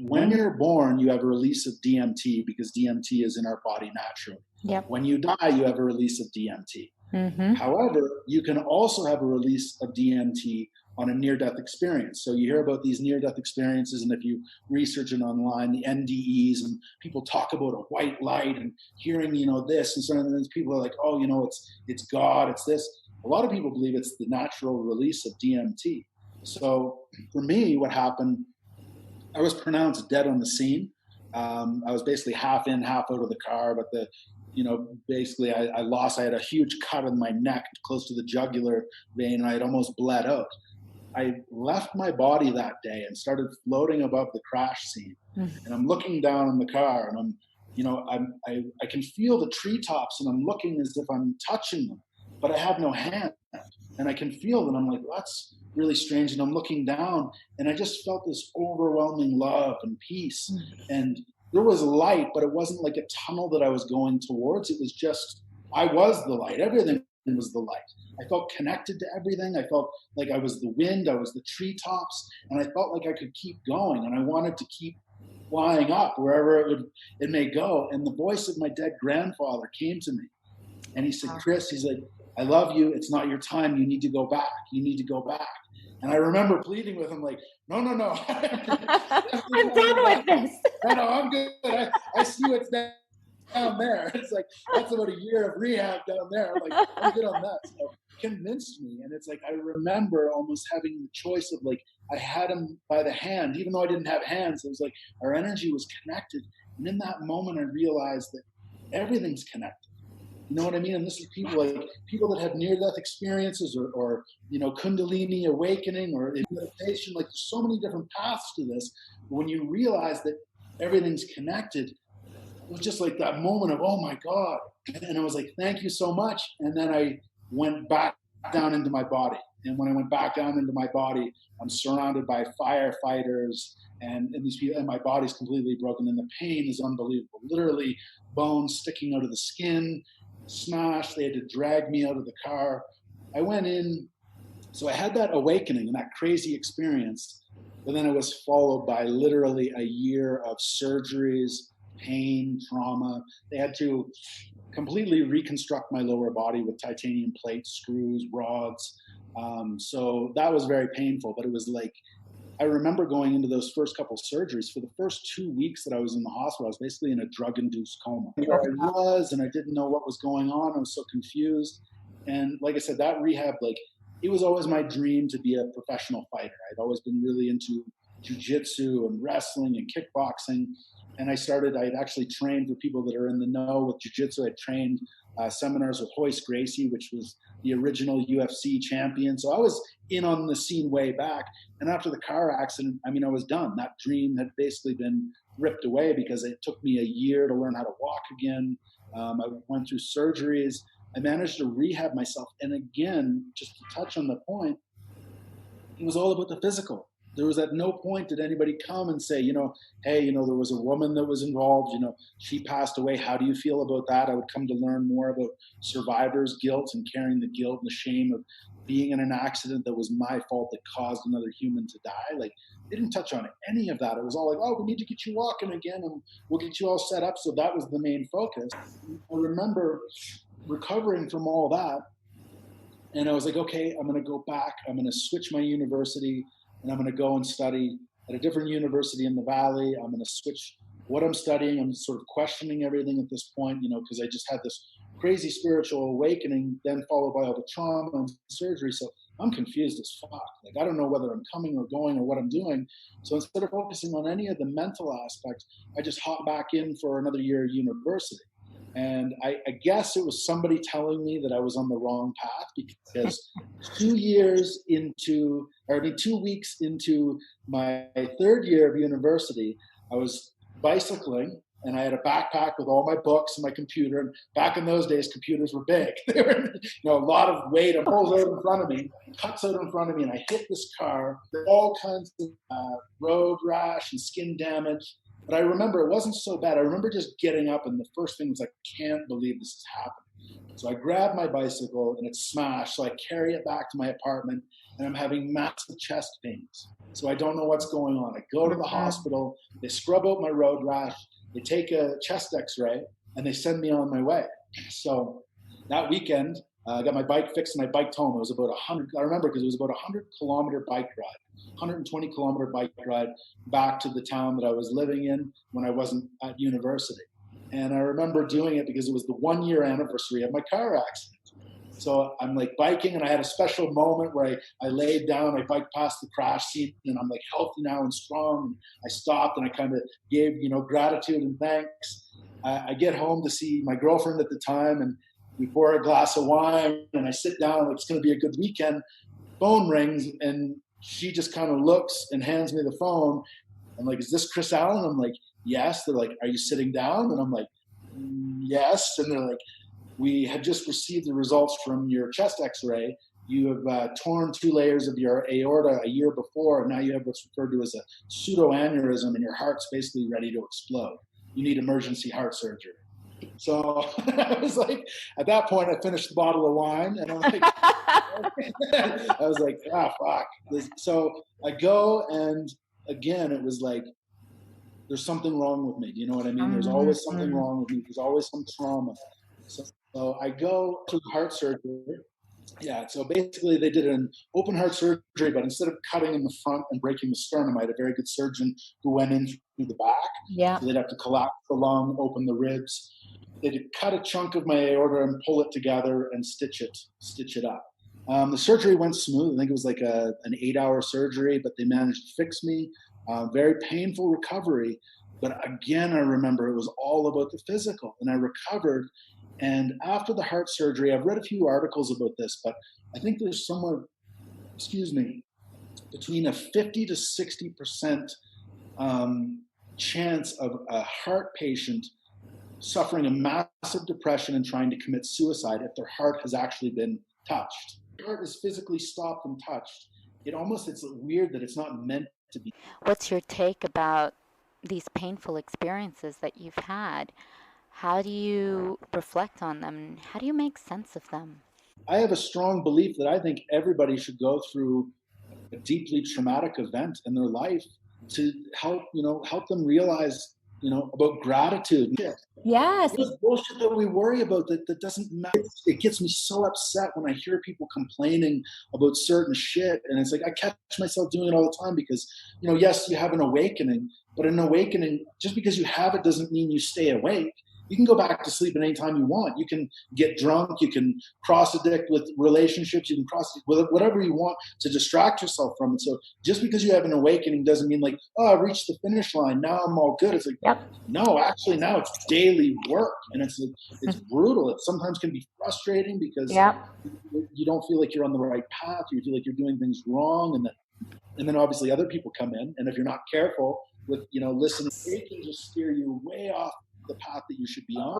when you're born, you have a release of DMT because DMT is in our body naturally. Yep. When you die, you have a release of DMT. Mm-hmm. However, you can also have a release of DMT on a near-death experience. So you hear about these near-death experiences, and if you research it online, the NDEs, and people talk about a white light and hearing, this and so on, and then people are like, oh, it's God, it's this. A lot of people believe it's the natural release of DMT. So for me, what happened, I was pronounced dead on the scene. I was basically half in, half out of the car, but basically I had a huge cut on my neck close to the jugular vein, and I had almost bled out. I left my body that day and started floating above the crash scene. Mm-hmm. And I'm looking down in the car, and I can feel the treetops, and I'm looking as if I'm touching them, but I have no hand. And I can feel them. I'm like, well, that's really strange. And I'm looking down, and I just felt this overwhelming love and peace. Mm-hmm. And there was light, but it wasn't like a tunnel that I was going towards. It was just, I was the light. Everything was the light. I felt connected to everything. I felt like I was the wind. I was the treetops. And I felt like I could keep going. And I wanted to keep flying up wherever it may go. And the voice of my dead grandfather came to me. And he said, Chris, he's like, I love you. It's not your time. You need to go back. You need to go back. And I remember pleading with him, like, no. I'm done with this. No, I'm good. I see what's down there. It's like, that's about a year of rehab down there. I'm like, I'm good on that. So convinced me. And it's like, I remember almost having the choice of, like, I had him by the hand, even though I didn't have hands. It was like our energy was connected. And in that moment, I realized that everything's connected. You know what I mean? And this is people that have near-death experiences or Kundalini awakening or meditation. Like, there's so many different paths to this. When you realize that everything's connected, it was just like that moment of, oh my God. And I was like, thank you so much. And then I went back down into my body. And when I went back down into my body, I'm surrounded by firefighters and these people, and my body's completely broken. And the pain is unbelievable. Literally bones sticking out of the skin. Smashed. They had to drag me out of the car. I went in, so I had that awakening and that crazy experience, but then it was followed by literally a year of surgeries, pain, trauma. They had to completely reconstruct my lower body with titanium plates, screws, rods. So that was very painful, but it was like, I remember going into those first couple surgeries. For the first 2 weeks that I was in the hospital, I was basically in a drug-induced coma. I was, and I didn't know what was going on. I was so confused. And like I said, that rehab, like, it was always my dream to be a professional fighter. I'd always been really into jiu-jitsu and wrestling and kickboxing. And I'd actually trained for people that are in the know with jiu-jitsu. I trained seminars with Royce Gracie, which was the original UFC champion. So I was in on the scene way back. And after the car accident, I was done. That dream had basically been ripped away because it took me a year to learn how to walk again. I went through surgeries. I managed to rehab myself. And again, just to touch on the point, it was all about the physical. There was at no point did anybody come and say, hey, there was a woman that was involved, she passed away. How do you feel about that? I would come to learn more about survivors' guilt and carrying the guilt and the shame of being in an accident that was my fault that caused another human to die. Like, they didn't touch on any of that. It was all like, oh, we need to get you walking again and we'll get you all set up. So that was the main focus. I remember recovering from all that. And I was like, okay, I'm going to go back. I'm going to switch my university. And I'm going to go and study at a different university in the Valley. I'm going to switch what I'm studying. I'm sort of questioning everything at this point, because I just had this crazy spiritual awakening, then followed by all the trauma and surgery. So I'm confused as fuck. Like, I don't know whether I'm coming or going or what I'm doing. So instead of focusing on any of the mental aspects, I just hopped back in for another year of university. And I guess it was somebody telling me that I was on the wrong path, because 2 weeks into my third year of university, I was bicycling and I had a backpack with all my books and my computer. And back in those days, computers were big. They were, a lot of weight. It pulls out in front of me, cuts out in front of me, and I hit this car. All kinds of road rash and skin damage. But I remember it wasn't so bad. I remember just getting up, and the first thing was, I can't believe this is happening. So I grabbed my bicycle, and it smashed. So I carry it back to my apartment, and I'm having massive chest pains. So I don't know what's going on. I go to the hospital, they scrub out my road rash, they take a chest x-ray, and they send me on my way. So that weekend, I got my bike fixed and I biked home. It was about 100, I remember because it was about a 100-kilometer bike ride, 120-kilometer bike ride back to the town that I was living in when I wasn't at university. And I remember doing it because it was the 1-year anniversary of my car accident. So I'm like biking, and I had a special moment where I laid down, I biked past the crash scene, and I'm like healthy now and strong. And I stopped and I kind of gave, gratitude and thanks. I get home to see my girlfriend at the time, and we pour a glass of wine, and I sit down, like it's going to be a good weekend. Phone rings, and she just kind of looks and hands me the phone. I'm like, is this Chris Allen? I'm like, yes. They're like, are you sitting down? And I'm like, yes. And they're like, we had just received the results from your chest x-ray. You have torn 2 layers of your aorta a year before, and now you have what's referred to as a pseudoaneurysm, and your heart's basically ready to explode. You need emergency heart surgery. So I was like, at that point, I finished the bottle of wine, and I'm like, I was like, fuck. So I go, and again, it was like, there's something wrong with me. Do you know what I mean? There's always something wrong with me. There's always some trauma. So I go to heart surgery. Yeah, so basically they did an open heart surgery, but instead of cutting in the front and breaking the sternum, I had a very good surgeon who went in through the back. Yeah. So they'd have to collapse the lung, open the ribs. They'd cut a chunk of my aorta and pull it together and stitch it up. The surgery went smooth. I think it was like an 8-hour surgery, but they managed to fix me. Very painful recovery. But again, I remember it was all about the physical, and I recovered. And after the heart surgery, I've read a few articles about this, but I think there's somewhere, between a 50 to 60% chance of a heart patient suffering a massive depression and trying to commit suicide if their heart has actually been touched. If the heart is physically stopped and touched, it's weird that it's not meant to be. What's your take about these painful experiences that you've had? How do you reflect on them? How do you make sense of them? I have a strong belief that I think everybody should go through a deeply traumatic event in their life to help them realize, about gratitude. Yes. This bullshit that we worry about that doesn't matter. It gets me so upset when I hear people complaining about certain shit. And it's like, I catch myself doing it all the time because, yes, you have an awakening, but an awakening, just because you have it doesn't mean you stay awake. You can go back to sleep at any time you want. You can get drunk. You can cross addict with relationships. You can cross with whatever you want to distract yourself from it. So just because you have an awakening doesn't mean like, oh, I reached the finish line. Now I'm all good. It's like, no, actually now it's daily work, and it's brutal. It sometimes can be frustrating because you don't feel like you're on the right path. You feel like you're doing things wrong, and then obviously other people come in, and if you're not careful with listening, they can just steer you way off the path that you should be on.